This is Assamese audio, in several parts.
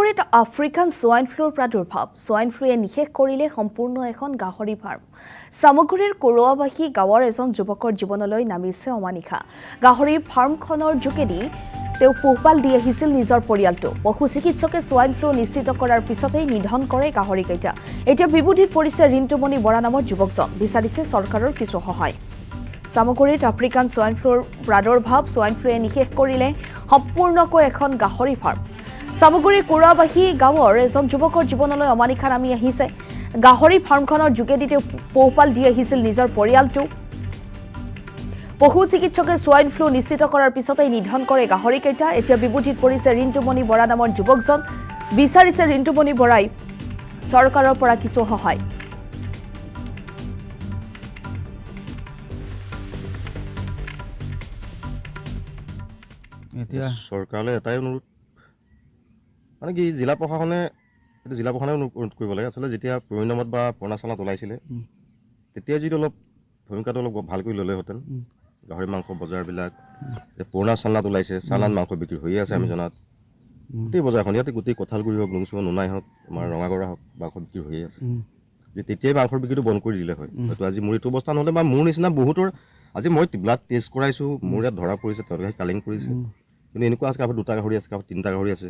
সামগ্ৰীত আফ্ৰিকান সোয়াইন ফ্লুৰ প্ৰাদুৰ্ভাৱ সোয়াইন ফ্লুৱে নিশেষ কৰিলে সম্পূৰ্ণ এখন গাহৰি ফাৰ্ম সামগ্ৰীৰ কোৰোৱাবাহী গাঁৱৰ এজন যুৱকৰ জীৱনলৈ নামিছে অমানিশা গাহৰি ফাৰ্মখনৰ যোগেদি তেওঁ পোহপাল দি আহিছিল নিজৰ পৰিয়ালটো পশু চিকিৎসকে সোয়াইন ফ্লু নিশ্চিত কৰাৰ পিছতেই নিধন কৰে গাহৰিকেইটা এতিয়া বিবুধিত পৰিছে ৰিন্টুমণি বৰা নামৰ যুৱকজন বিচাৰিছে চৰকাৰৰ কিছু সহায় সামগ্ৰীত আফ্ৰিকান সোয়াইন ফ্লুৰ প্ৰাদুৰ্ভাৱ সোয়াইন ফ্লুৱে নিশেষ কৰিলে সম্পূৰ্ণকৈ এখন গাহৰি ফাৰ্ম সামগ্ৰীৰ কোৰাবাহী গাঁৱৰ এজন যুৱকৰ জীৱনলৈ অমানিশা নামি আহিছে গাহৰি ফাৰ্মখনৰ যোগেদি তেওঁ পোহপাল দি আহিছিল নিজৰ পৰিয়ালটো পশু চিকিৎসকে সোয়াইন ফ্লু নিশ্চিত কৰাৰ পিছতেই নিধন কৰে গাহৰিকেইটা এতিয়া বিবুধিত পৰিছে ৰিন্টুমণি বৰা নামৰ যুৱকজন বিচাৰিছে ৰিন্টুমণি বৰাই চৰকাৰৰ পৰা কিছু সহায় এতিয়া চৰকাৰলৈ এটাই অনুৰোধ মানে কি জিলা প্ৰশাসনে অনুৰোধ কৰিব লাগে আচলতে যেতিয়া পৰিণামত বা পুৰণা চালাত ওলাইছিলে তেতিয়া যদি অলপ ভূমিকাটো অলপ ভাল কৰি ল'লেহেঁতেন গাহৰি মাংস বজাৰবিলাক যে পুৰণা চালাত ওলাইছে চালান মাংস বিক্ৰী হৈয়ে আছে আমি জনাত গোটেই বজাৰখন ইয়াতে গোটেই কঁঠালগুৰি হওক লুংচুমা নোনাই হওক আমাৰ ৰঙাগড়া হওক মাংস বিক্ৰী হৈয়ে আছে যে তেতিয়াই মাংসৰ বিক্ৰীটো বন্ধ কৰি দিলে হয় হয়তো আজি মোৰ এইটো অৱস্থা নহ'লে বা মোৰ নিচিনা বহুতৰ আজি মই ব্লাড টেষ্ট কৰাইছোঁ মোৰ ইয়াত ধৰা পৰিছে তেওঁলোকে কালিং কৰিছে কিন্তু এনেকুৱা আছে কাৰোবাৰ 2টা গাহৰি আছে কাৰোবাৰ 3টা গাহৰি আছে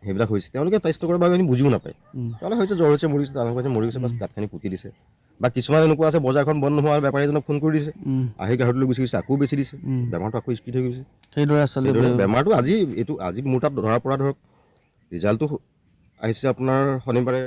সেইবিলাক হৈছে তেওঁলোকে টেষ্ট কৰাৰ বাবে আমি বুজিও নাপায় তেওঁলোকে হৈছে জ্বৰ হৈছে মৰি গৈছে তেওঁলোকে হৈছে মৰি গৈছে বাছ গাঁতখিনি পুতি দিছে বা কিছুমান এনেকুৱা আছে বজাৰখন বন্ধ নোহোৱাৰ বেপাৰী এজনক ফোন কৰি দিছে আহি গাহৰিলৈ গুচি গৈছে আকৌ বেছি দিছে বেমাৰটো আকৌ স্পীড হৈ গৈছে সেইদৰে আচলতে বেমাৰটো আজি মোৰ তাত ধৰা পৰা ধৰক ৰিজাল্টটো আহিছে আপোনাৰ শনিবাৰে